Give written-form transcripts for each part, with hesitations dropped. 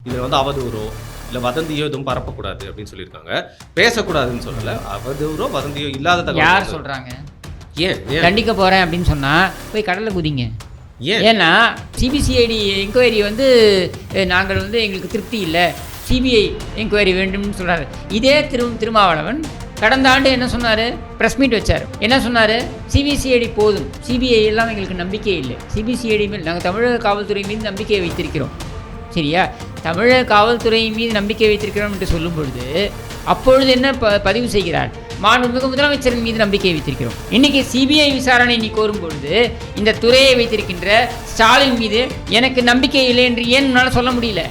இதில் வந்து அவதூறோ இல்லை வதந்தியோ எதுவும் பரப்பக்கூடாது அப்படின்னு சொல்லியிருக்காங்க. பேசக்கூடாதுன்னு சொல்லலை. அவதூறோ வதந்தியோ இல்லாத தகவல் யார் சொல்கிறாங்க? ஏன் தண்டிக்க போகிறேன் அப்படின்னு சொன்னால் போய் கடலில் குதிங்க. ஏன்னா சிபிசிஐடி என்கொயரி வந்து நாங்கள் வந்து எங்களுக்கு திருப்தி இல்லை, சிபிஐ என்கொயரி வேண்டும்னு சொல்கிறாரு. இதே திருமாவளவன் கடந்த ஆண்டு என்ன சொன்னார்? ப்ரெஸ் மீட் வச்சார். என்ன சொன்னார்? சிபிசிஐடி போதும், சிபிஐ எல்லாம் எங்களுக்கு நம்பிக்கை இல்லை, சிபிசிஐடி மேல் நாங்கள் தமிழக காவல்துறை மீது நம்பிக்கையை வைத்திருக்கிறோம். சரியா? தமிழக காவல்துறை மீது நம்பிக்கை வைத்திருக்கிறோம் என்று சொல்லும் பொழுது அப்பொழுது என்ன பதிவு செய்கிறார்? மாண்புமிகு முதலமைச்சரின் மீது நம்பிக்கை வைத்திருக்கிறோம். இன்றைக்கி சிபிஐ விசாரணை நீ கோரும் பொழுது இந்த துறையை வைத்திருக்கின்ற ஸ்டாலின் மீது எனக்கு நம்பிக்கை இல்லை என்று ஏன் உன்னால் சொல்ல முடியல?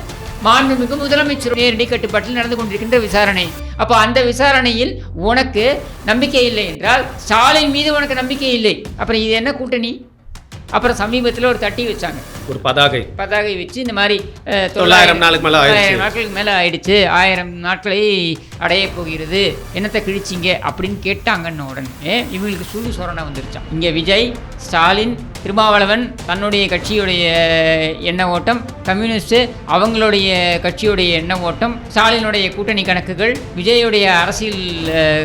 மாண்புமிகு முதலமைச்சர் நேரடி கட்டுப்பாட்டில் நடந்து கொண்டிருக்கின்ற விசாரணை. அப்போ அந்த விசாரணையில் உனக்கு நம்பிக்கை இல்லை என்றால் ஸ்டாலின் மீது உனக்கு நம்பிக்கை இல்லை. அப்புறம் இது என்ன கூட்டணி? அப்புறம் சமீபத்தில் ஒரு தட்டி வச்சாங்க, ஒரு பதாகை வச்சு இந்த மாதிரி 900 நாட்களுக்கு மேலே ஆயிடுச்சு, 1000 நாட்களை அடைய போகிறது, என்னத்தை கிழிச்சிங்க அப்படின்னு கேட்டாங்கன்னு உடனே இவங்களுக்கு சூடு சொரணை வந்துருச்சான். இங்கே விஜய், ஸ்டாலின், திருமாவளவன் தன்னுடைய கட்சியுடைய எண்ண ஓட்டம், கம்யூனிஸ்ட்டு அவங்களுடைய கட்சியுடைய எண்ண ஓட்டம், ஸ்டாலினுடைய கூட்டணி கணக்குகள், விஜயுடைய அரசியல்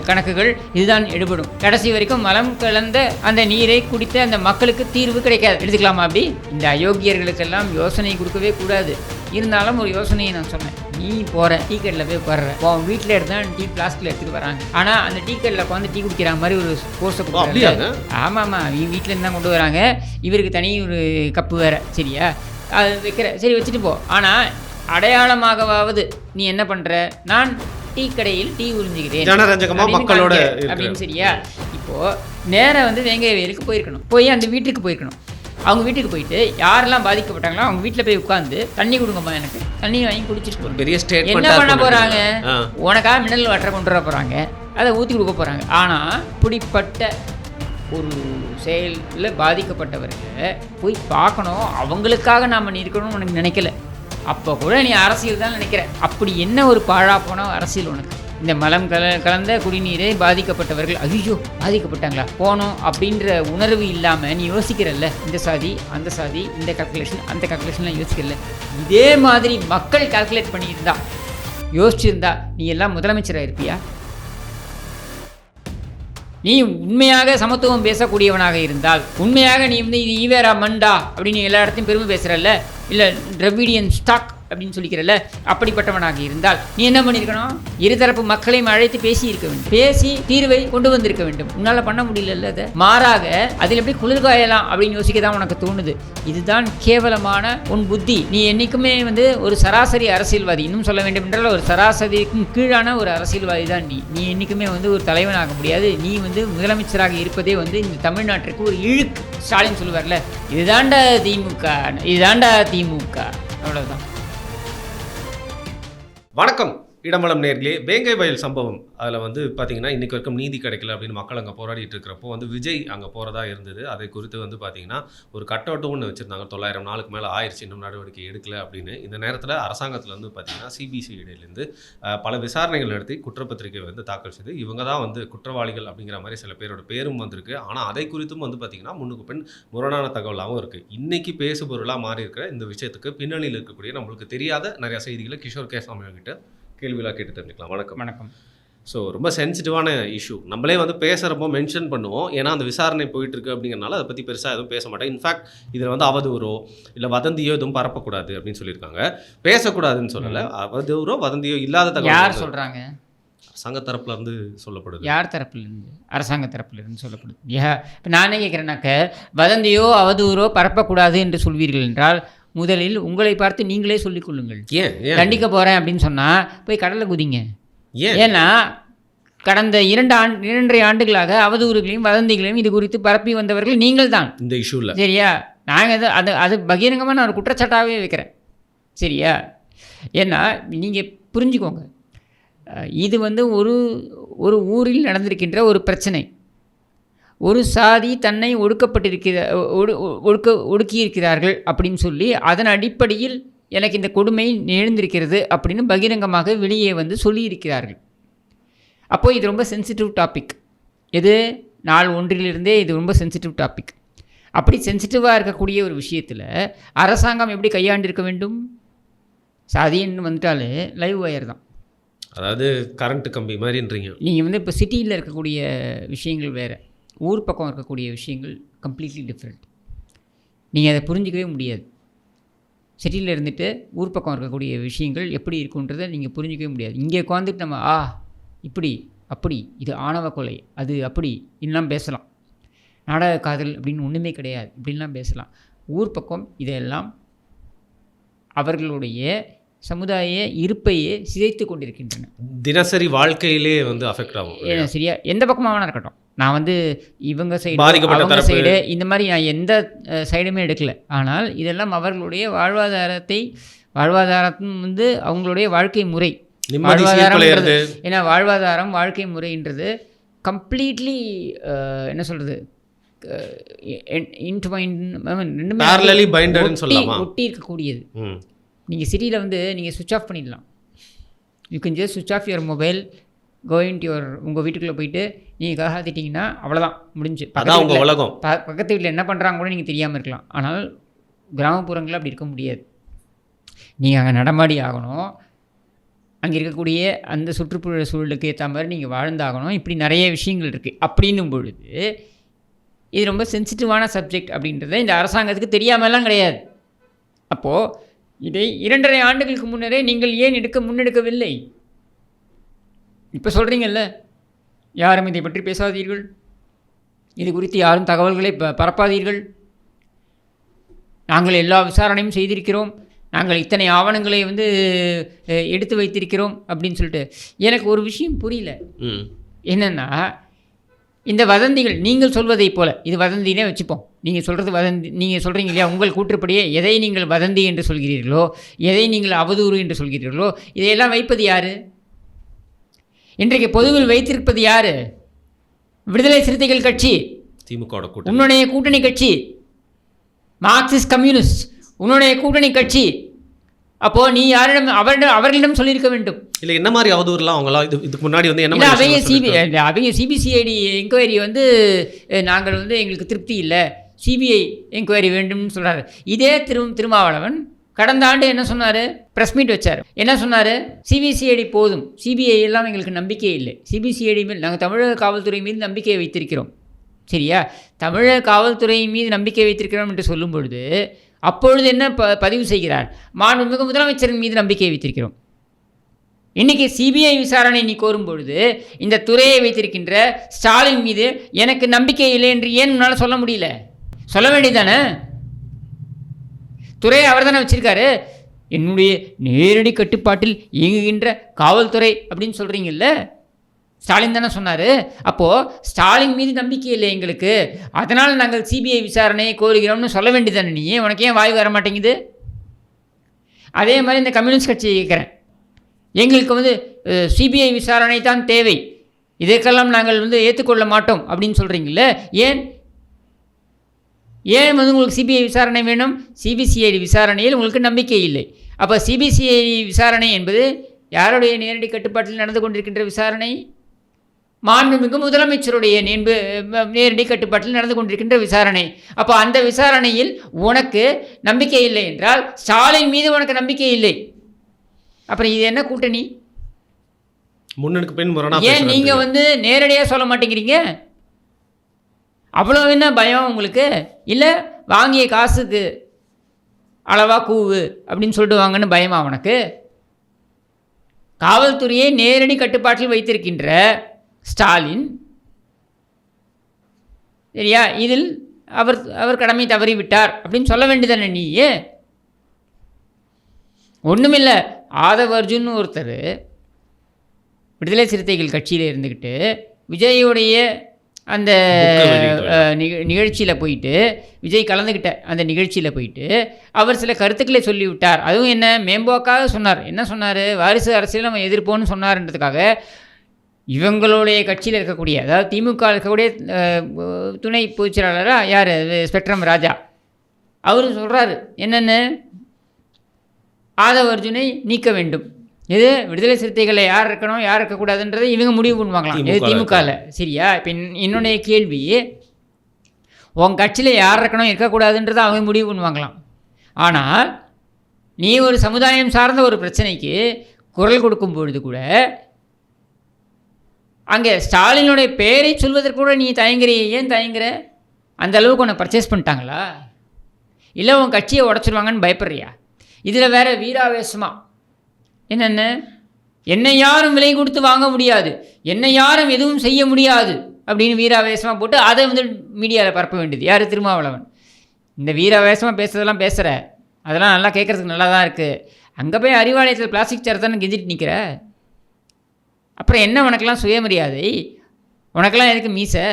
கணக்குகள், இதுதான் எடுபடும். கடைசி வரைக்கும் மலம் கலந்த அந்த நீரை குடித்த அந்த மக்களுக்கு தீர்வு கிடைக்காது. எடுத்துக்கலாமா? அப்படி இந்த அயோக்கியர்களுக்கெல்லாம் யோசனை கொடுக்கவே கூடாது. இருந்தாலும் ஒரு யோசனையை நான் சொன்னேன். நீ போகிற டீ கடையில் போய் உட்கார்ற, உன் வீட்டில் எடுத்தால் டீ பிளாஸ்டிக்கில் எடுத்துகிட்டு வராங்க. ஆனால் அந்த டீ கடையில் உட்காந்து டீ குடிக்கிற மாதிரி ஒரு கோர்ஸை கொடுக்குறாங்க. ஆமாம்மா, வீட்டிலேருந்து தான் கொண்டு வராங்க. இவருக்கு தனி ஒரு கப்பு வேறு. சரியா? அது வைக்கிற, சரி வச்சுட்டு போ. ஆனால் அடையாளமாகவாவது நீ என்ன பண்ணுற? நான் டீ கடையில் டீ உறிஞ்சுகிறேன் மக்களோட அப்படின்னு. சரியா? இப்போது நேராக வந்து வெங்காய வயலுக்கு போயிருக்கணும், போய் அந்த வீட்டுக்கு போயிருக்கணும். அவங்க வீட்டுக்கு போயிட்டு யாரெல்லாம் பாதிக்கப்பட்டாங்களோ அவங்க வீட்டில் போய் உட்காந்து தண்ணி கொடுங்கம்மா, எனக்கு தண்ணி வாங்கி குடிச்சிட்டு ஒரு பெரிய ஸ்டேட்மென்ட் என்ன பண்ண போகிறாங்க? உனக்காக மினரல் வாட்டரை கொண்டு வர போகிறாங்க, அதை ஊற்றி கொடுக்க போகிறாங்க. ஆனால் இப்படிப்பட்ட ஒரு செயலில் பாதிக்கப்பட்டவர்களை போய் பார்க்கணும், அவங்களுக்காக நாம் இருக்கணும்னு உனக்கு நினைக்கல. அப்போ கூட நீ அரசியல் தான் நினைக்கிற. அப்படி என்ன ஒரு பாழா போன அரசியல் உனக்கு? இந்த மலம் கலந்த குடிநீரை பாதிக்கப்பட்டவர்கள் ஐயோ பாதிக்கப்பட்டாங்களா போனோம் அப்படின்ற உணர்வு இல்லாமல் நீ யோசிக்கிறல்ல, இந்த சாதி அந்த சாதி, இந்த கால்குலேஷன் அந்த கால்குலேஷன்லாம் யோசிக்கிறல்ல. இதே மாதிரி மக்கள் கால்குலேட் பண்ணியிருந்தா, யோசிச்சிருந்தா நீ எல்லாம் முதலமைச்சராக இருப்பியா? நீ உண்மையாக சமத்துவம் பேசக்கூடியவனாக இருந்தால், உண்மையாக நீ வந்து இது ஈவேரா மண்டா அப்படின்னு எல்லா இடத்தையும் பெருமை பேசுகிறல்ல, இல்லை திராவிடியன் ஸ்டாக் அப்படின்னு சொல்லிக்கிறல்ல, அப்படிப்பட்டவனாக இருந்தால் நீ என்ன பண்ணியிருக்கணும்? இருதரப்பு மக்களையும் அழைத்து பேசி இருக்க வேண்டும், பேசி தீர்வை கொண்டு வந்திருக்க வேண்டும். உன்னால் பண்ண முடியல. அதை மாறாக அதில் எப்படி குளிர்காயலாம் அப்படின்னு யோசிக்க தான் உனக்கு தோணுது. இதுதான் கேவலமான உன் புத்தி. நீ என்றைக்குமே வந்து ஒரு சராசரி அரசியல்வாதி, இன்னும் சொல்ல வேண்டும் என்றால் ஒரு சராசரிக்கும் கீழான ஒரு அரசியல்வாதி தான் நீ என்றைக்குமே வந்து ஒரு தலைவனாக முடியாது. நீ வந்து முதலமைச்சராக இருப்பதே வந்து இந்த தமிழ்நாட்டிற்கு ஒரு இழுக்கு. ஸ்டாலின் சொல்லுவார்ல, இதுதாண்டா திமுக, இதுதாண்டா திமுக, அவ்வளோதான். வணக்கம் இடமலம் நேர்களே. வேங்கை வயல் சம்பவம் அதில் வந்து பார்த்தீங்கன்னா இன்றைக்கு வரைக்கும் நீதி கிடைக்கல அப்படின்னு மக்கள் அங்கே போராடிட்டு இருக்கிறப்போ வந்து விஜய் அங்கே போகிறதா இருந்தது. அதை குறித்து வந்து பார்த்தீங்கன்னா ஒரு கட் அவுட்டும் ஒன்று வச்சுருந்தாங்க. 900 நாளுக்கு மேலே ஆயிடுச்சு, இன்னும் நடவடிக்கை எடுக்கல அப்படின்னு. இந்த நேரத்தில் அரசாங்கத்தில் வந்து பார்த்தீங்கன்னா சிபிசிஐடியிலேருந்து பல விசாரணைகள் நடத்தி குற்றப்பத்திரிகை வந்து தாக்கல் செய்து இவங்க தான் வந்து குற்றவாளிகள் அப்படிங்கிற மாதிரி சில பேரோட பேரும் வந்திருக்கு. ஆனால் அதை குறித்தும் வந்து பார்த்தீங்கன்னா முன்னுக்கு பின் முரணான தகவலாகவும் இருக்குது. இன்றைக்கி பேசுபொருளாக மாறி இருக்கிற இந்த விஷயத்துக்கு பின்னணியில் இருக்கக்கூடிய நம்மளுக்கு தெரியாத நிறையா செய்திகளை கிஷோர் கேசாமி கிட்ட கேள்வியெல்லாம் கேட்டு தெரிஞ்சுக்கலாம். வணக்கம். ஸோ ரொம்ப சென்சிட்டிவான இஷ்யூ. நம்மளே வந்து பேசுகிறப்போ மென்ஷன் பண்ணுவோம், ஏன்னா அந்த விசாரணை போயிட்டுருக்கு அப்படிங்கிறனால அதை பற்றி பெருசாக எதுவும் பேச மாட்டேன். இன்ஃபேக்ட் இதில் வந்து அவதூறோ இல்லை வதந்தியோ எதுவும் பரப்பக்கூடாது அப்படின்னு சொல்லியிருக்காங்க. பேசக்கூடாதுன்னு சொல்லலை. அவதூறோ வதந்தியோ இல்லாத தகவல் யார் சொல்கிறாங்க? அரசாங்க தரப்புலேருந்து சொல்லப்படுது. யார் தரப்புலேருந்து? அரசாங்க தரப்புலேருந்து சொல்லப்படுது. இப்போ நானே கேட்குறேன்னாக்க, வதந்தியோ அவதூறோ பரப்பக்கூடாது என்று சொல்வீர்கள் என்றால் முதலில் உங்களை பார்த்து நீங்களே சொல்லிக் கொள்ளுங்கள். தண்டிக்க போகிறேன் அப்படின்னு சொன்னால் போய் கடலில் குதிங்க. ஏன்னா கடந்த 2.5 ஆண்டுகளாக அவதூறுகளையும் வதந்திகளையும் இது குறித்து பரப்பி வந்தவர்கள் நீங்கள் தான் இந்த இஷ்யூவில். சரியா? நாங்கள் அது பகிரங்கமாக நான் ஒரு குற்றச்சாட்டாகவே வைக்கிறேன். சரியா? ஏன்னா நீங்கள் புரிஞ்சுக்கோங்க, இது வந்து ஒரு ஊரில் நடந்திருக்கின்ற ஒரு பிரச்சனை. ஒரு சாதி தன்னை ஒடுக்கியிருக்கிறார்கள் அப்படின்னு சொல்லி அதன் அடிப்படையில் எனக்கு இந்த கொடுமை எழுந்திருக்கிறது அப்படின்னு பகிரங்கமாக வெளியே வந்து சொல்லியிருக்கிறார்கள். அப்போது இது ரொம்ப சென்சிட்டிவ் டாபிக். இது நாள் ஒன்றிலிருந்தே இது ரொம்ப சென்சிட்டிவ் டாபிக். அப்படி சென்சிட்டிவாக இருக்கக்கூடிய ஒரு விஷயத்தில் அரசாங்கம் எப்படி கையாண்டிருக்க வேண்டும்? சதின்னு வந்துட்டாலே லைவ் ஒயர் தான். அதாவது கரண்ட் கம்பி மாதிரின்றீங்க. நீங்கள் வந்து இப்போ சிட்டியில் இருக்கக்கூடிய விஷயங்கள் வேறு, ஊர் பக்கம் இருக்கக்கூடிய விஷயங்கள் கம்ப்ளீட்லி டிஃப்ரெண்ட். நீங்கள் அதை புரிஞ்சிக்கவே முடியாது. சிட்டியில் இருந்துட்டு ஊர் பக்கம் இருக்கக்கூடிய விஷயங்கள் எப்படி இருக்குன்றதை நீங்கள் புரிஞ்சிக்கவே முடியாது. இங்கே உட்காந்துட்டு நம்ம இப்படி அப்படி, இது ஆணவ கொலை, அது அப்படி இன்னும் பேசலாம். நாடக காதல் அப்படின்னு ஒன்றுமே கிடையாது இப்படின்லாம் பேசலாம். ஊர் பக்கம் இதெல்லாம் அவர்களுடைய சமுதாய இருப்பையே சிதைத்து கொண்டிருக்கின்றன. தினசரி வாழ்க்கையிலே வந்து அஃபெக்ட் ஆகும். சரியா, எந்த பக்கமாக வேணா இருக்கட்டும். நான் வந்து இவங்க சைடு அவங்க சைடு இந்த மாதிரி நான் எந்த சைடுமே எடுக்கலை. ஆனால் இதெல்லாம் அவர்களுடைய வாழ்வாதாரத்தின் வந்து அவங்களுடைய வாழ்க்கை முறை. ஏன்னா வாழ்வாதாரம் வாழ்க்கை முறைன்றது கம்ப்ளீட்லி என்ன சொல்கிறது, ஒட்டி இருக்கக்கூடியது. நீங்கள் சிட்டியில் வந்து நீங்கள் சுவிட்ச் ஆஃப் பண்ணிடலாம். யூ கேன் ஜஸ்ட் சுவிட்ச் off your mobile, going to your உங்கள் வீட்டுக்குள்ளே போயிட்டு நீங்கள் காத்திட்டிங்கன்னா அவ்வளோதான், முடிஞ்சு. பக்கத்து வீட்டில் என்ன பண்ணுறாங்க கூட நீங்கள் தெரியாமல் இருக்கலாம். ஆனால் கிராமப்புறங்களில் அப்படி இருக்க முடியாது. நீங்கள் அங்கே நடமாடி ஆகணும், அங்கே இருக்கக்கூடிய அந்த சுற்றுப்புற சூழலுக்கு ஏற்ற மாதிரி நீங்கள் வாழ்ந்தாகணும். இப்படி நிறைய விஷயங்கள் இருக்குது. அப்படின்னும் பொழுது இது ரொம்ப சென்சிட்டிவான சப்ஜெக்ட் அப்படின்றத இந்த அரசாங்கத்துக்கு தெரியாமலாம் கிடையாது. அப்போது இதை 2.5 ஆண்டுகளுக்கு முன்னரே நீங்கள் ஏன் முன்னெடுக்கவில்லை? இப்போ சொல்கிறீங்கல்ல, யாரும் இதை பற்றி பேசாதீர்கள், இது குறித்து யாரும் தகவல்களை பரப்பாதீர்கள், நாங்கள் எல்லா விசாரணையும் செய்திருக்கிறோம், நாங்கள் இத்தனை ஆவணங்களை வந்து எடுத்து வைத்திருக்கிறோம் அப்படின்னு சொல்லிட்டு. எனக்கு ஒரு விஷயம் புரியல. என்னென்னா, இந்த வதந்திகள் நீங்கள் சொல்வதை போல, இது வதந்தினே வச்சுப்போம், நீங்கள் சொல்கிறது வதந்தி. நீங்கள் சொல்கிறீங்க இல்லையா, உங்கள் கூற்றுப்படியே எதை நீங்கள் வதந்தி என்று சொல்கிறீர்களோ, எதை நீங்கள் அவதூறு என்று சொல்கிறீர்களோ, இதையெல்லாம் வைப்பது யார்? இன்றைக்கு பொதுவில் வைத்திருப்பது யார்? விடுதலை சிறுத்தைகள் கட்சி, திமுக உன்னுடைய கூட்டணி கட்சி, மார்க்சிஸ்ட் கம்யூனிஸ்ட் உன்னுடைய கூட்டணி கட்சி. அப்போது நீ யாரிடம் அவர்களிடம் சொல்லியிருக்க வேண்டும். இல்லை, என்ன மாதிரி அவதூறுலாம் அவங்களாம் இதுக்கு முன்னாடி வந்து என்ன அவங்க சிபிசிஐடி என்கொயரி வந்து நாங்கள் வந்து எங்களுக்கு திருப்தி இல்லை, சிபிஐ என்கொயரி வேண்டும்னு சொல்கிறாரு. இதே திருமாவளவன் கடந்த ஆண்டு என்ன சொன்னார்? ப்ரெஸ் மீட் வச்சார். என்ன சொன்னார்? சிபிசிஐடி போதும், சிபிஐ எல்லாம் எங்களுக்கு நம்பிக்கை இல்லை, சிபிசிஐடி மேல் நாங்கள் தமிழக காவல்துறை மீது நம்பிக்கை வைத்திருக்கிறோம். சரியா, தமிழக காவல்துறை மீது நம்பிக்கை வைத்திருக்கிறோம் என்று சொல்லும் பொழுது அப்பொழுது என்ன பதிவு செய்கிறார்? மாண்புமிகு முதலமைச்சரின் மீது நம்பிக்கை வைத்திருக்கிறோம். இன்றைக்கி சிபிஐ விசாரணை நீ கோரும் பொழுது இந்த துறையை வைத்திருக்கின்ற ஸ்டாலின் மீது எனக்கு நம்பிக்கை இல்லை என்று ஏன் உன்னால் சொல்ல முடியல? சொல்ல வேண்டியதானே? துறையை அவர் தானே வச்சுருக்காரு. என்னுடைய நேரடி கட்டுப்பாட்டில் இயங்குகின்ற காவல்துறை அப்படின்னு சொல்கிறீங்கல்ல, ஸ்டாலின் தானே சொன்னார். அப்போது ஸ்டாலின் மீது நம்பிக்கை இல்லை எங்களுக்கு, அதனால் நாங்கள் சிபிஐ விசாரணையை கோருகிறோம்னு சொல்ல வேண்டியதானே? நீ உனக்கு ஏன் வாய் வர மாட்டேங்குது? அதே மாதிரி இந்த கம்யூனிஸ்ட் கட்சியை கேட்குறேன், எங்களுக்கு வந்து சிபிஐ விசாரணை தான் தேவை, இதற்கெல்லாம் நாங்கள் வந்து ஏற்றுக்கொள்ள மாட்டோம் அப்படின்னு சொல்கிறீங்களே, ஏன் வந்து உங்களுக்கு சிபிஐ விசாரணை வேணும்? சிபிசிஐடி விசாரணையில் உங்களுக்கு நம்பிக்கை இல்லை. அப்போ சிபிசிஐடி விசாரணை என்பது யாருடைய நேரடி கட்டுப்பாட்டில் நடந்து கொண்டிருக்கின்ற விசாரணை? மாண்புமிகு முதலமைச்சருடைய நேரடி கட்டுப்பாட்டில் நடந்து கொண்டிருக்கின்ற விசாரணை. அப்போ அந்த விசாரணையில் உனக்கு நம்பிக்கை இல்லை என்றால் ஸ்டாலின் மீது உனக்கு நம்பிக்கை இல்லை. அப்புறம் இது என்ன கூட்டணி? முன்னுக்கு பின் முரணா ஏன் நீங்கள் வந்து நேரடியாக சொல்ல மாட்டேங்கிறீங்க? அவ்வளோ என்ன பயம் உங்களுக்கு? இல்லை வாங்கிய காசுக்கு அளவா கூவு அப்படின்னு சொல்லிட்டு வாங்கன்னு பயமா உனக்கு? காவல்துறையை நேரடி கட்டுப்பாட்டில் வைத்திருக்கின்ற ஸ்டாலின், சரியா, இதில் அவர் கடமை தவறிவிட்டார் அப்படின்னு சொல்ல வேண்டியதானே? நீ ஒன்றுமில்லை. ஆதவ் அர்ஜுன் ஒருத்தர் விடுதலை சிறுத்தைகள் கட்சியில் இருந்துக்கிட்டு விஜயோடைய அந்த நிகழ்ச்சியில் போயிட்டு, விஜய் கலந்துக்கிட்ட அந்த நிகழ்ச்சியில் போயிட்டு அவர் சில கருத்துக்களை சொல்லிவிட்டார். அதுவும் என்ன மேம்போக்காக சொன்னார். என்ன சொன்னார்? வாரிசு அரசியல் நம்ம எதிர்ப்போன்னு சொன்னார்ன்றதுக்காக இவங்களுடைய கட்சியில் இருக்கக்கூடிய, அதாவது திமுக இருக்கக்கூடிய துணை பொதுச் செயலாளராக யார், ஸ்பெக்ட்ரம் ராஜா, அவர் சொல்கிறாரு என்னென்னு, ஆதவ் அர்ஜுனை நீக்க வேண்டும். இது விடுதலை சிறுத்தைகளை யார் இருக்கணும் யார் இருக்கக்கூடாதுன்றதை இவங்க முடிவு பண்ணுவாங்களாம். இது திமுகவில். சரியா? இப்போ என்னுடைய கேள்வி, உங்கள் கட்சியில் யார் இருக்கணும் இருக்கக்கூடாதுன்றதை அவங்க முடிவு பண்ணுவாங்களாம். ஆனால் நீ ஒரு சமுதாயம் சார்ந்த ஒரு பிரச்சனைக்கு குரல் கொடுக்கும் பொழுது கூட அங்கே ஸ்டாலினுடைய பெயரை சொல்வதற்கு கூட நீ தயங்குறிய. ஏன் தயங்குற? அந்த அளவுக்கு உன்னை பர்ச்சேஸ் பண்ணிட்டாங்களா? இல்லை உன் கட்சியை உடச்சிருவாங்கன்னு பயப்படுறியா? இதில் வேறு வீராவேசமாக என்னென்ன, என்னை யாரும் விலை கொடுத்து வாங்க முடியாது, என்னை யாரும் எதுவும் செய்ய முடியாது அப்படின்னு வீராவேசமாக போட்டு அதை வந்து மீடியாவில் பரப்ப வேண்டியது யார்? திருமாவளவன். இந்த வீராவேசமாக பேசுறதெல்லாம் பேசுகிற, அதெல்லாம் நல்லா கேட்குறதுக்கு நல்லா தான் இருக்குது. அங்கே போய் அறிவாலயத்தில் பிளாஸ்டிக் சேர் தானே கெஞ்சிட்டு நிற்கிற. அப்புறம் என்ன உனக்கெல்லாம் சுயமரியாதை? உனக்கெல்லாம் எதுக்கு மீசை?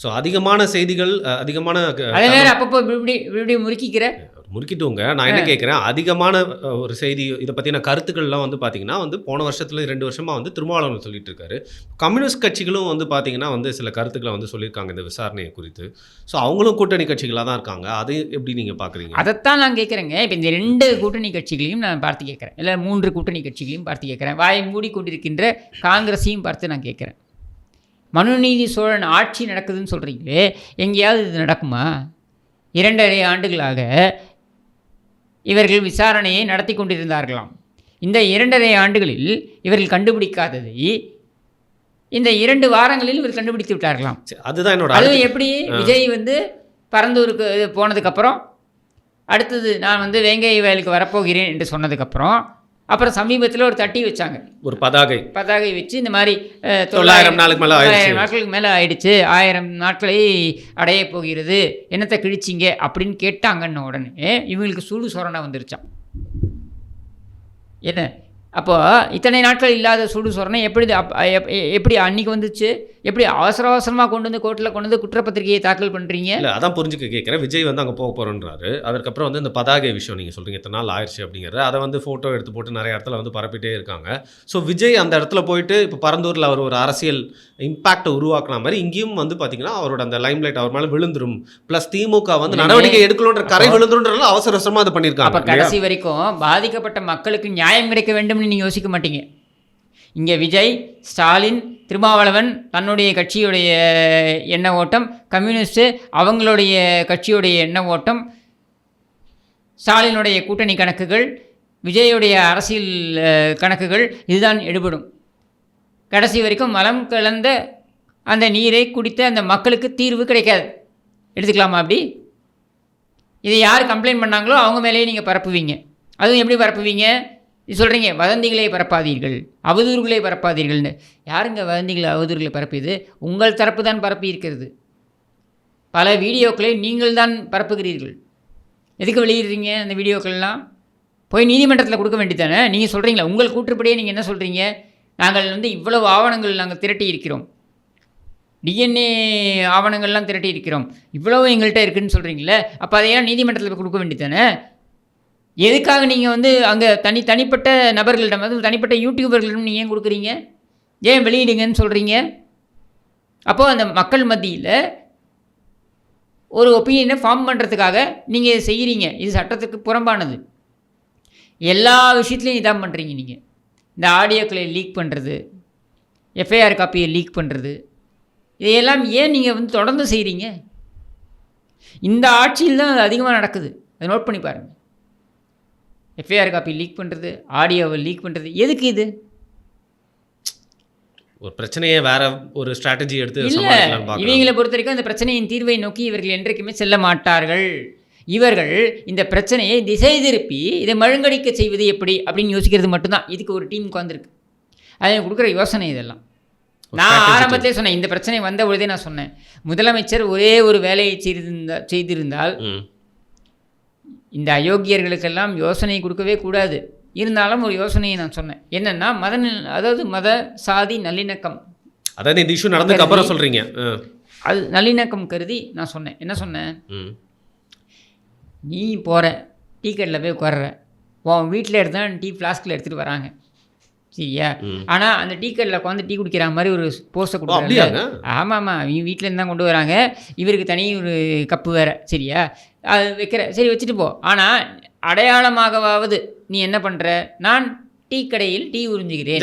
ஸோ அதிகமான செய்திகள், அதிகமான அதை வேறு அப்பப்போ இப்படி முறுக்கிக்கிற. முறுக்கிட்டுங்க. நான் என்ன கேட்குறேன், அதிகமான ஒரு செய்தி இதை பற்றின கருத்துக்கள்லாம் வந்து பார்த்தீங்கன்னா வந்து போன வருஷத்துல 2 வருஷமாக வந்து திருமாவளவன் சொல்லிட்டு இருக்காரு. கம்யூனிஸ்ட் கட்சிகளும் வந்து பார்த்தீங்கன்னா வந்து சில கருத்துக்களை வந்து சொல்லியிருக்காங்க இந்த விசாரணையை குறித்து. ஸோ அவங்களும் கூட்டணி கட்சிகளாக தான் இருக்காங்க. அதை எப்படி நீங்கள் பார்க்குறீங்க? அதைத்தான் நான் கேட்குறேங்க. இப்போ இந்த 2 கூட்டணி கட்சிகளையும் நான் பார்த்து கேட்குறேன், இல்லை 3 கூட்டணி கட்சிகளையும் பார்த்து கேட்குறேன், வாயை மூடிக்கொண்டிருக்கின்ற காங்கிரஸையும் பார்த்து நான் கேட்குறேன். மனுநீதி சோழன் ஆட்சி நடக்குதுன்னு சொல்கிறீங்களே, எங்கேயாவது இது நடக்குமா? 2.5 ஆண்டுகளாக இவர்கள் விசாரணையை நடத்தி கொண்டிருந்தார்களாம். இந்த 2.5 ஆண்டுகளில் இவர்கள் கண்டுபிடிக்காததை இந்த 2 வாரங்களில் இவர் கண்டுபிடித்து விட்டார்களாம். அதுதான் என்னோட. அதுவும் எப்படி? விஜய் வந்து பரந்தூருக்கு போனதுக்கப்புறம், அடுத்தது நான் வந்து வேங்கை வயலுக்கு வரப்போகிறேன் என்று சொன்னதுக்கப்புறம், அப்புறம் சமீபத்தில் ஒரு தட்டி வச்சாங்க, ஒரு பதாகை வச்சு இந்த மாதிரி 900 நாட்களுக்கு மேலே ஆயிடுச்சு, 1000 நாட்களை அடைய போகிறது, என்னத்தை கிழிச்சிங்க அப்படின்னு கேட்டாங்கன்னு உடனே இவங்களுக்கு சூடு சொரணை வந்துருச்சான். என்ன அப்போது இத்தனை நாட்கள் இல்லாத சூடு சொரணை எப்படி அன்றைக்கி வந்துச்சு? எப்படி அவசரமாக கொண்டு வந்து கோர்ட்டில் கொண்டு வந்து குற்றப்பத்திரிகையை தாக்கல் பண்ணுறீங்க? இல்லை, அதான் புரிஞ்சுக்க கேட்குறேன். விஜய் வந்து அங்கே போக போகிறோன்றாரு. அதுக்கப்புறம் வந்து இந்த பதாகை விஷயம் நீங்கள் சொல்கிறீங்க இத்தனை நாள் ஆயிடுச்சு அப்படிங்கிறத, அதை வந்து ஃபோட்டோ எடுத்து போட்டு நிறைய இடத்துல வந்து பரப்பிட்டே இருக்காங்க. ஸோ விஜய் அந்த இடத்துல போயிட்டு இப்போ பரந்தூரில் அவர் ஒரு அரசியல் இம்பாக்டை உருவாக்குன மாதிரி இங்கேயும் வந்து பார்த்தீங்கன்னா அவரோட அந்த லைம்லைட் அவர் மேலே விழுந்துரும். ப்ளஸ் திமுக வந்து நடவடிக்கை எடுக்கணுன்ற கரை விழுந்துருன்றனால அவசரமாக அதை பண்ணியிருக்காங்க. அப்போ கடைசி வரைக்கும் பாதிக்கப்பட்ட மக்களுக்கு நியாயம் கிடைக்க வேண்டும் நீங்கள் யோசிக்க மாட்டீங்க. இங்கே விஜய், ஸ்டாலின், திருமாவளவன் தன்னுடைய கட்சியுடைய எண்ண ஓட்டம், கம்யூனிஸ்ட்டு அவங்களுடைய கட்சியுடைய எண்ண ஓட்டம், ஸ்டாலினுடைய கூட்டணி கணக்குகள், விஜயுடைய அரசியல் கணக்குகள், இதுதான் எடுபடும். கடைசி வரைக்கும் மலம் கலந்த அந்த நீரை குடித்த அந்த மக்களுக்கு தீர்வு கிடைக்காது. எடுத்துக்கலாமா அப்படி? இதை யார் கம்ப்ளைண்ட் பண்ணாங்களோ அவங்க மேலேயே நீங்கள் பரப்புவீங்க. அதுவும் எப்படி பரப்புவீங்க? சொல்கிறீங்க வதந்திகளை பரப்பாதீர்கள், அவதூறுகளை பரப்பாதீர்கள்னு. யாருங்க வதந்திகளை அவதூறுகளை பரப்பியது? உங்கள் தரப்பு தான் பரப்பி இருக்கிறது. பல வீடியோக்களை நீங்கள் தான் பரப்புகிறீர்கள். எதுக்கு வெளியிடுறீங்க அந்த வீடியோக்கள்லாம்? போய் நீதிமன்றத்தில் கொடுக்க வேண்டியதானே? நீங்கள் சொல்கிறீங்களா, உங்கள் கூற்றுப்படியே நீங்கள் என்ன சொல்கிறீங்க? நாங்கள் வந்து இவ்வளவு ஆவணங்கள் நாங்கள் திரட்டி இருக்கிறோம், டிஎன்ஏ ஆவணங்கள்லாம் திரட்டி இருக்கிறோம், இவ்வளவு எங்கள்கிட்ட இருக்குதுன்னு சொல்கிறீங்களே, அப்போ அதையெல்லாம் நீதிமன்றத்தில் போய் கொடுக்க வேண்டியதானே? எதுக்காக நீங்கள் வந்து அங்கே தனிப்பட்ட நபர்களிடம், அதுவும் தனிப்பட்ட யூடியூபர்களிடம் நீங்கள் ஏன் கொடுக்குறீங்க? ஏன் வெளியிடுங்கன்னு சொல்கிறீங்க? அப்போது அந்த மக்கள் மத்தியில் ஒரு ஒப்பீனியனை ஃபார்ம் பண்ணுறதுக்காக நீங்கள் இதை செய்கிறீங்க. இது சட்டத்துக்கு புறம்பானது. எல்லா விஷயத்துலையும் இதான் பண்ணுறீங்க நீங்கள். இந்த ஆடியோக்களை லீக் பண்ணுறது, எஃப்ஐஆர் காப்பியை லீக் பண்ணுறது, இதையெல்லாம் ஏன் நீங்கள் வந்து தொடர்ந்து செய்கிறீங்க? இந்த ஆட்சியில் தான் அது அதிகமாக நடக்குது. அதை நோட் பண்ணி பாருங்கள். எஃப்ஐஆர் காப்பி லீக் பண்ணுறது, ஆடியோவை லீக் பண்ணுறது, எதுக்கு? இது ஒரு பிரச்சனையை வேற ஒரு ஸ்ட்ராட்டஜி எடுத்து இல்லை. இவங்களை பொறுத்த வரைக்கும் இந்த பிரச்சனையின் தீர்வை நோக்கி இவர்கள் என்றைக்குமே செல்ல மாட்டார்கள். இவர்கள் இந்த பிரச்சனையை திசை திருப்பி இதை மழுங்கடிக்க செய்வது எப்படி அப்படின்னு யோசிக்கிறது மட்டும்தான். இதுக்கு ஒரு டீம் உட்காந்துருக்கு. அதை கொடுக்குற யோசனை இதெல்லாம். நான் ஆரம்பத்திலே சொன்னேன், இந்த பிரச்சனை வந்த பொழுதே நான் சொன்னேன், முதலமைச்சர் ஒரே ஒரு வேலையை செய்திருந்தால் இந்த அயோக்கியர்களுக்கெல்லாம் யோசனை கொடுக்கவே கூடாது. இருந்தாலும் ஒரு யோசனையை நான் சொன்னேன். என்னென்னா அதாவது மத சாதி நல்லிணக்கம், அதாவது இந்த இஷ்யூ நடந்ததுக்கு அப்புறம் சொல்கிறீங்க, அது நல்லிணக்கம் கருதி நான் சொன்னேன். என்ன சொன்னேன்? நீ போகிற டீ கடையில் போய் உட்கார்ற, உன் வீட்டில் எடுத்தால் டீ ஃப்ளாஸ்கில் எடுத்துகிட்டு வராங்க, சரியா? ஆனால் அந்த டீ கடையில் உட்காந்து டீ குடிக்கிற மாதிரி ஒரு போஸ்ட்டை கொடுக்குறாங்க. ஆமாம், இவங்க வீட்டிலேருந்து தான் கொண்டு வராங்க, இவருக்கு தனி ஒரு கப்பு வேறு, சரியா? அது வைக்கிற, சரி வச்சுட்டு போ. ஆனால் அடையாளமாகவாவது நீ என்ன பண்ணுற, நான் டீ கடையில் டீ உறிஞ்சுகிறேன்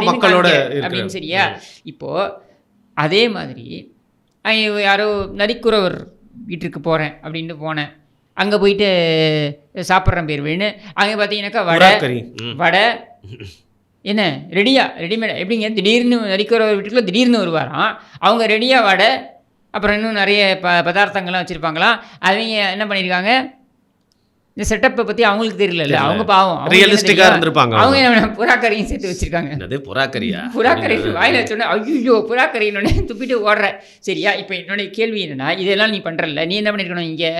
மக்களோட அப்படின்னு, சரியா? இப்போது அதே மாதிரி யாரோ நரிக்குறவர் வீட்டுக்கு போகிறேன் அப்படின்ட்டு போனேன். அங்கே போயிட்டு சாப்பிட்றேன் பேர் வேணும். அங்கே பார்த்தீங்கன்னாக்கா புறாக்கறி. வடை என்ன ரெடிமேட் எப்படிங்க திடீர்னு நடிக்கிற வீட்டுக்குள்ள திடீர்னு வருவாராம். அவங்க ரெடியாக வடை அப்புறம் இன்னும் நிறைய பதார்த்தங்கள்லாம் வச்சுருப்பாங்களாம். அவங்க என்ன பண்ணியிருக்காங்க, இந்த செட்டப்பை பற்றி அவங்களுக்கு தெரியல, அவங்க பாவம் ரியலிஸ்டிக்காக இருந்திருப்பாங்க. அவங்க என்ன புறாக்கறியும் சேர்த்து வச்சுருக்காங்க. அது புறாக்கறியா? புறாக்கறி வாயில் சொன்னால் ஐயோ புறாக்கறின்னு துப்பிட்டு ஓடுற. சரியா? இப்போ என்னுடைய கேள்வி என்னென்னா, இதெல்லாம் நீ பண்ணுறல, நீ என்ன பண்ணியிருக்கணும், இங்கே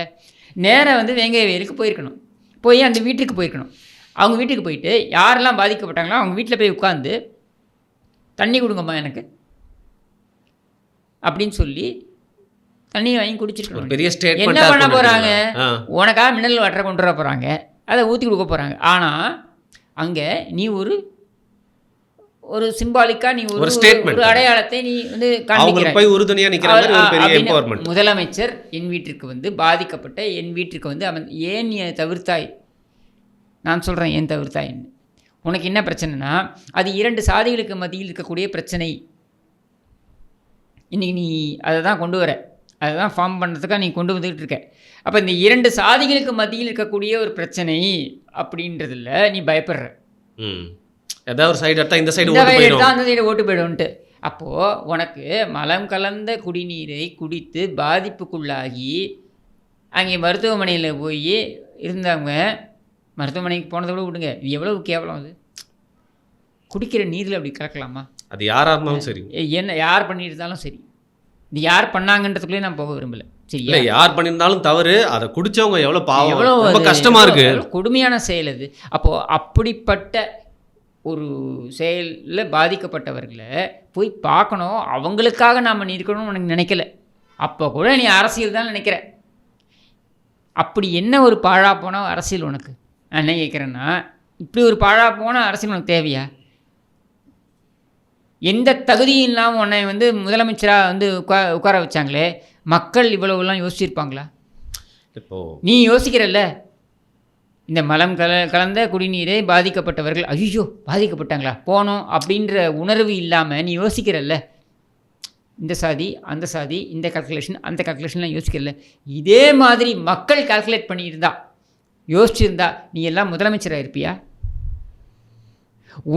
நேராக வந்து வெங்காய வயலுக்கு போயிருக்கணும். போய் அந்த வீட்டுக்கு போயிருக்கணும். அவங்க வீட்டுக்கு போயிட்டு யாரெல்லாம் பாதிக்கப்பட்டாங்களோ அவங்க வீட்டில் போய் உட்காந்து தண்ணி கொடுங்கம்மா எனக்கு அப்படின்னு சொல்லி தண்ணி வாங்கி குடிச்சிருக்கணும். பெரிய ஸ்டேட்மென்ட். என்ன பண்ண போகிறாங்க, உனக்காக மினரல் வாட்டரை கொண்டு வர போகிறாங்க, அதை ஊற்றி கொடுக்க போகிறாங்க. ஆனால் அங்கே நீ ஒரு சிம்பாலிக்காக நீ ஒரு அடையாளத்தை நீ வந்து காண்பிக்கிறாய். முதலமைச்சர் என் வீட்டிற்கு வந்து பாதிக்கப்பட்ட என் வீட்டிற்கு வந்து அவன் ஏன் தவிர்த்தாய், நான் சொல்கிறேன் ஏன் தவிர்த்தாயின்னு. உனக்கு என்ன பிரச்சனைனா, அது 2 சாதிகளுக்கு மத்தியில் இருக்கக்கூடிய பிரச்சனை. இன்றைக்கி நீ அதை தான் கொண்டு வர, அதை தான் ஃபார்ம் பண்ணுறதுக்காக நீ கொண்டு வந்துக்கிட்டு இருக்க. அப்போ இந்த 2 சாதிகளுக்கு மத்தியில் இருக்கக்கூடிய ஒரு பிரச்சனை அப்படின்றதில்ல நீ பயப்படுற. ஏதாவது ஒரு சைடு எடுத்தால் இந்த சைடு எடுத்தால் அந்த சைடு ஓட்டு போயிடும்ன்ட்டு. அப்போது உனக்கு மலம் கலந்த குடிநீரை குடித்து பாதிப்புக்குள்ளாகி அங்கே மருத்துவமனையில் போய் இருந்தவங்க, மருத்துவமனைக்கு போனதை விட விடுங்க, இது எவ்வளவு கேவலம். அது குடிக்கிற நீரில் அப்படி கலக்கலாமா? அது யாராக இருந்தாலும் சரி, என்ன யார் பண்ணியிருந்தாலும் சரி, இது யார் பண்ணாங்கன்றதுக்குள்ளே நான் போக விரும்பலை. சரி, யார் பண்ணியிருந்தாலும் தவறு, அதை குடித்தவங்க எவ்வளோ பாவம், எவ்வளோ கஷ்டமாக இருக்குது, கொடுமையான செயல் அது. அப்போது அப்படிப்பட்ட ஒரு செயலில் பாதிக்கப்பட்டவர்களை போய் பார்க்கணும், அவங்களுக்காக நாம் இருக்கணும்னு உனக்கு நினைக்கல. அப்போ கூட நீ அரசியல் தான் நினைக்கிற. அப்படி என்ன ஒரு பாழா போன அரசியல் உனக்கு? நான் என்ன கேட்குறேன்னா, இப்படி ஒரு பாழா போன அரசியல் உனக்கு தேவையா? எந்த தகுதியும் இல்லாமல் உன்னை வந்து முதலமைச்சராக வந்து உட்கார வச்சாங்களே, மக்கள் இவ்வளவுலாம் யோசிச்சிருப்பாங்களா? இப்போது நீ யோசிக்கிறல்ல, இந்த மலம் கலந்த குடிநீரை பாதிக்கப்பட்டவர்கள் ஐயோ பாதிக்கப்பட்டாங்களா போனோம் அப்படின்ற உணர்வு இல்லாமல் நீ யோசிக்கிறல்ல, இந்த சாதி அந்த சாதி இந்த கால்குலேஷன் அந்த கால்குலேஷன்லாம் யோசிக்கிறல்ல. இதே மாதிரி மக்கள் கால்குலேட் பண்ணியிருந்தா, யோசிச்சிருந்தா நீ எல்லாம் முதலமைச்சராக இருப்பியா?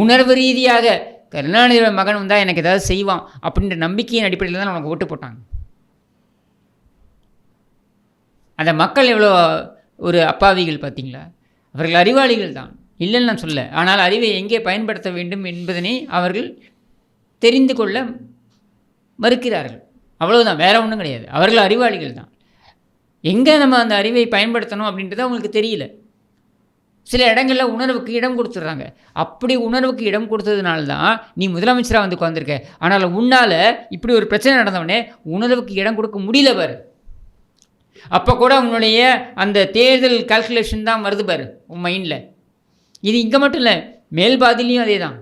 உணர்வு ரீதியாக கருணாநிதியோட மகன் வந்தால் எனக்கு ஏதாவது செய்வான் அப்படின்ற நம்பிக்கையின் அடிப்படையில் தான் உனக்கு ஓட்டு போட்டாங்க. அந்த மக்கள் எவ்வளோ ஒரு அப்பாவிகள் பார்த்தீங்களா? அவர்கள் அறிவாளிகள் தான், இல்லைன்னு நான் சொல்ல. ஆனால் அறிவை எங்கே பயன்படுத்த வேண்டும் என்பதனை அவர்கள் தெரிந்து கொள்ள மறுக்கிறார்கள். அவ்வளவுதான், வேற ஒன்றும் கிடையாது. அவர்கள் அறிவாளிகள் தான். எங்கே நம்ம அந்த அறிவை பயன்படுத்தணும் அப்படின்றது அவங்களுக்கு தெரியல. சில இடங்களில் உணர்வுக்கு இடம் கொடுத்துட்றாங்க. அப்படி உணர்வுக்கு இடம் கொடுத்ததுனால்தான் நீ முதலமைச்சராக வந்து உட்காந்துருக்க. ஆனால் உன்னால் இப்படி ஒரு பிரச்சனை நடந்தவொடனே உணர்வுக்கு இடம் கொடுக்க முடியல பாரு. அப்போ கூட உன்னுடைய அந்த தேர்தல் கால்குலேஷன் தான் வருது பாரு உன் மைண்டில். இது இங்கே மட்டும் இல்லை, மேல் பாதிலையும் அதே தான்.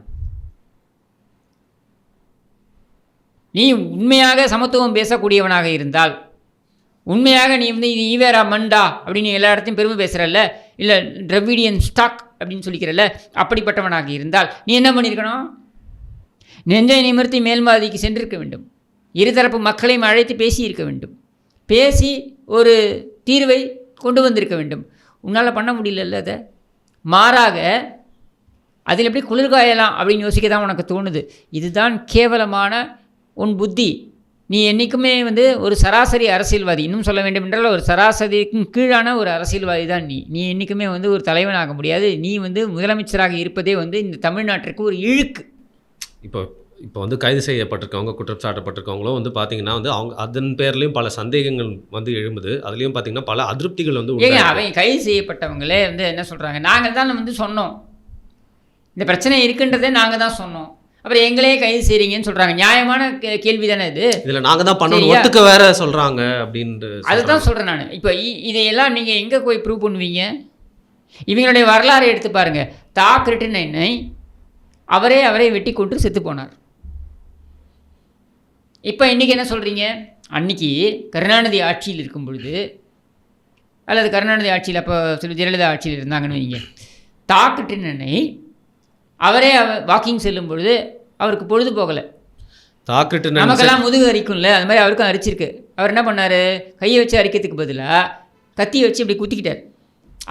நீ உண்மையாக சமத்துவம் பேசக்கூடியவனாக இருந்தால், உண்மையாக நீ வந்து நீ வேறா மண்டா அப்படின்னு எல்லா இடத்தையும் பெருமை பேசுகிறல்ல, இல்லை திராவிடியன் ஸ்டாக் அப்படின்னு சொல்லிக்கிறல்ல, அப்படிப்பட்டவனாக இருந்தால் நீ என்ன பண்ணியிருக்கணும்? நெஞ்சை நிமிர்த்தி மேல்மாதிக்கு சென்றிருக்க வேண்டும். இருதரப்பு மக்களையும் அழைத்து பேசியிருக்க வேண்டும். பேசி ஒரு தீர்வை கொண்டு வந்திருக்க வேண்டும். உன்னால் பண்ண முடியல. அதை மாறாக அதில் எப்படி குளிர்காயலாம் அப்படின்னு யோசிக்க தான் உனக்கு தோணுது. இதுதான் கேவலமான உன் புத்தி. நீ என்றைக்குமே வந்து ஒரு சராசரி அரசியல்வாதி, இன்னும் சொல்ல வேண்டும் என்றால் ஒரு சராசரிக்கும் கீழான ஒரு அரசியல்வாதி தான் நீ என்றைக்குமே வந்து ஒரு தலைவனாக முடியாது. நீ வந்து முதலமைச்சராக இருப்பதே வந்து இந்த தமிழ்நாட்டிற்கு ஒரு இழுக்கு. இப்போ வந்து கைது செய்யப்பட்டிருக்கவங்க, குற்றம் சாட்டப்பட்டிருக்கவங்களும் வந்து பார்த்தீங்கன்னா வந்து அவங்க அதன் பேர்லேயும் பல சந்தேகங்கள் வந்து எழும்புது. அதுலேயும் பார்த்தீங்கன்னா பல அதிருப்திகள் வந்து அவங்க கைது செய்யப்பட்டவங்களே வந்து என்ன சொல்கிறாங்க, நாங்கள் தான் வந்து சொன்னோம், இந்த பிரச்சனை இருக்குன்றதே நாங்கள் தான் சொன்னோம், அப்புறம் எங்களே கைது செய்கிறீங்கன்னு சொல்கிறாங்க. நியாயமான கேள்வி தானே இது. இதில் நாங்கள் தான் பண்ணணும் ஒத்துக்க வேற சொல்கிறாங்க அப்படின்ட்டு அதுதான் சொல்கிறேன் நான். இப்போ இதையெல்லாம் நீங்கள் எங்கே போய் ப்ரூவ் பண்ணுவீங்க? இவங்களுடைய வரலாறு எடுத்து பாருங்கள். தாக்கரேட்டினை அவரே வெட்டி கொண்டு செத்து போனார். இப்போ இன்றைக்கி என்ன சொல்கிறீங்க? அன்றைக்கி கருணாநிதி ஆட்சியில் இருக்கும் பொழுது, அல்லது கருணாநிதி ஆட்சியில் அப்போ ஜெயலலிதா ஆட்சியில் இருந்தாங்கன்னு வைங்க, தாக்கரேட்டினை அவரே வாக்கிங் செல்லும் பொழுது அவருக்கு பொழுது போகலை. தாக்கரேட்டினை நமக்கெல்லாம் முதுகு அரிக்கும்ல, அது மாதிரி அவருக்கும் அரிச்சிருக்கு. அவர் என்ன பண்ணார்? கையை வச்சு அரிக்கிறதுக்கு பதிலாக கத்தியை வச்சு இப்படி குத்திக்கிட்டார்.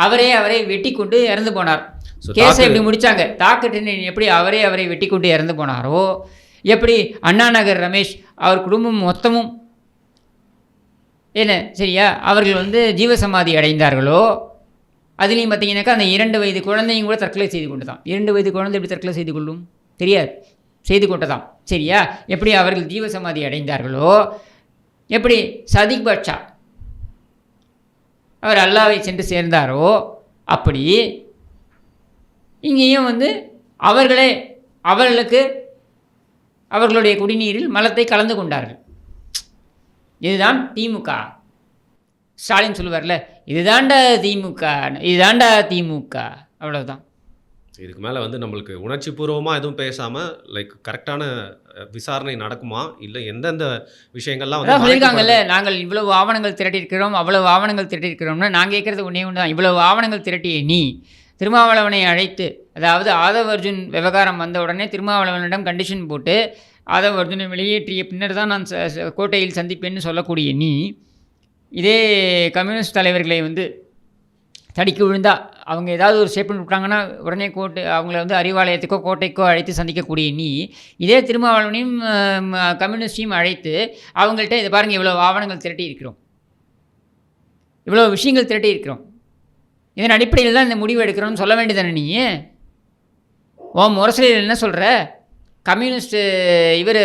அவரை வெட்டி கொண்டு இறந்து போனார். So, கேஸை எப்படி முடித்தாங்க, தாக்கட்டு எப்படி அவரை வெட்டி கொண்டு இறந்து போனாரோ, எப்படி அண்ணா நகர் ரமேஷ் அவர் குடும்பம் மொத்தமும் என்ன சரியா அவர்கள் வந்து ஜீவசமாதி அடைந்தார்களோ, அதுலேயும் பார்த்தீங்கன்னாக்கா அந்த 2 வயது குழந்தையும் கூட தற்கொலை செய்து கொண்டு தான். 2 வயது குழந்தை எப்படி தற்கொலை செய்து கொள்ளும் தெரியாது, செய்து கொண்டதாம். சரியா எப்படி அவர்கள் ஜீவசமாதி அடைந்தார்களோ, எப்படி சதிக் பாட்ஷா அவர் அல்லாவை சென்று சேர்ந்தாரோ, அப்படி இங்கேயும் வந்து அவர்களுக்கு அவர்களுடைய குடிநீரில் மலத்தை கலந்து கொண்டார்கள். இதுதான் திமுக. ஸ்டாலின் சொல்லுவார்ல, இதுதாண்டா திமுக, அவ்வளவுதான். இதுக்கு மேலே வந்து நம்மளுக்கு உணர்ச்சி பூர்வமாக எதுவும் பேசாமல் லைக் கரெக்டான விசாரணை நடக்குமா, இல்லை எந்தெந்த விஷயங்கள்லாம் அதான் வந்து சொல்லியிருக்காங்கல்ல, நாங்கள் இவ்வளவு ஆவணங்கள் திரட்டியிருக்கிறோம், அவ்வளவு ஆவணங்கள் திரட்டியிருக்கிறோம்னா நாங்கள் கேட்குறது ஒன்றே ஒன்று தான். இவ்வளவு ஆவணங்கள் திரட்டிய நீ திருமாவளவனை அழைத்து, அதாவது ஆதவ் அர்ஜுன் விவகாரம் வந்த உடனே திருமாவளவனிடம் கண்டிஷன் போட்டு ஆதவ் அர்ஜுனை வெளியேற்றிய பின்னர் தான் நான் கோட்டையில் சந்திப்பேன்னு சொல்லக்கூடிய நீ, இதே கம்யூனிஸ்ட் தலைவர்களை வந்து தடிக்கு விழுந்தா அவங்க ஏதாவது ஒரு ஸ்டேட்மெண்ட் விட்டாங்கன்னா உடனே அவங்கள வந்து அறிவாலயத்துக்கோ கோட்டைக்கோ அழைத்து சந்திக்கக்கூடிய நீ, இதே திருமாவளவனையும் கம்யூனிஸ்டையும் அழைத்து அவங்கள்ட்ட இதை பாருங்கள் இவ்வளோ ஆவணங்கள் திரட்டி இருக்கிறோம், இவ்வளோ விஷயங்கள் திரட்டி இருக்கிறோம், இதன் அடிப்படையில் தான் இந்த முடிவு எடுக்கிறோம்னு சொல்ல வேண்டியதானே நீ? முரசொலியில் என்ன சொல்கிற? கம்யூனிஸ்ட்டு இவர்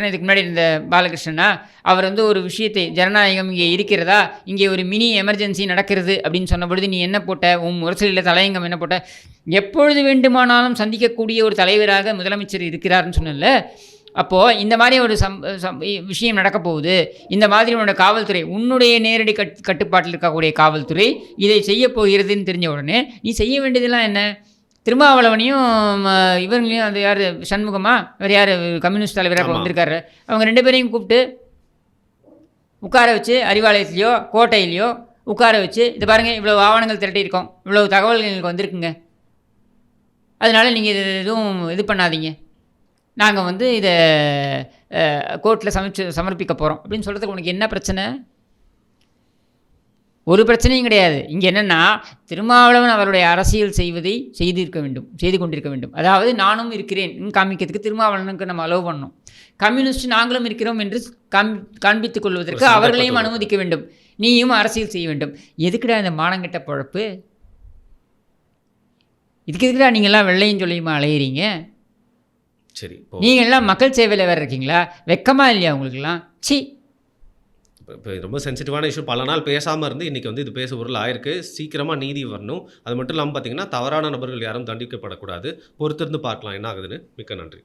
இதுக்கு முன்னாடி இருந்த பாலகிருஷ்ணனா அவர் வந்து ஒரு விஷயத்தை ஜனநாயகம் இங்கே இருக்கிறதா, இங்கே ஒரு மினி எமர்ஜென்சி நடக்கிறது அப்படின்னு சொன்ன பொழுது நீ என்ன போட்ட? முரசொலியில் தலையங்கம் என்ன போட்ட? எப்பொழுது வேண்டுமானாலும் சந்திக்கக்கூடிய ஒரு தலைவராக முதலமைச்சர் இருக்கிறார்னு சொன்னல. அப்போது இந்த மாதிரி ஒரு விஷயம் நடக்க போகுது, இந்த மாதிரி உன்னோட காவல்துறை, உன்னுடைய நேரடி கட்டுப்பாட்டில் இருக்கக்கூடிய காவல்துறை இதை செய்ய போகிறதுன்னு தெரிஞ்ச உடனே நீ செய்ய வேண்டியதெல்லாம் என்ன? திருமாவளவனையும் இவங்களையும் அந்த யார் சண்முகமா வேறு யார் கம்யூனிஸ்ட் தலைவராக வந்திருக்காரு, அவங்க 2 பேரையும் கூப்பிட்டு உட்கார வச்சு அறிவாலயத்துலேயோ கோட்டையிலையோ உட்கார வச்சு இது பாருங்கள் இவ்வளோ ஆவணங்கள் திரட்டியிருக்கோம், இவ்வளோ தகவல்கள் எங்களுக்கு வந்திருக்குங்க, அதனால் நீங்கள் எதுவும் இது பண்ணாதீங்க, நாங்கள் வந்து இதை கோர்ட்டில் சமர்ப்பிக்க போகிறோம் அப்படின்னு சொல்கிறதுக்கு உனக்கு என்ன பிரச்சனை? ஒரு பிரச்சனையும் கிடையாது. இங்கே என்னென்னா திருமாவளவன் அவருடைய அரசியல் செய்து கொண்டிருக்க வேண்டும். அதாவது நானும் இருக்கிறேன் காமிக்கிறதுக்கு திருமாவளவனுக்கு நம்ம அலோவ் பண்ணணும். கம்யூனிஸ்ட் நாங்களும் இருக்கிறோம் என்று காண்பித்துக் கொள்வதற்கு அவர்களையும் அனுமதிக்க வேண்டும். நீயும் அரசியல் செய்ய வேண்டும். எதுக்குடா இந்த மானங்கெட்ட பொழப்பு? எதுக்குடா நீங்கள்லாம் வெள்ளையும் சொல்லியுமா அலையிறீங்க? சரி, நீங்கள்லாம் மக்கள் சேவையில் வேறு இருக்கீங்களா? வெக்கமா இல்லையா உங்களுக்குலாம்? சி. இப்போ ரொம்ப சென்சிட்டிவான இஷ்யூ, பல நாள் பேசாமல் இருந்து இன்றைக்கி வந்து இது பேச பொருள் ஆயிருக்கு. சீக்கிரமாக நீதி வரணும். அது மட்டும் இல்லாமல் பார்த்தீங்கன்னா தவறான நபர்கள் யாரும் தண்டிக்கப்படக்கூடாது. பொறுத்திருந்து பார்க்கலாம் என்ன ஆகுதுன்னு. மிக்க நன்றி.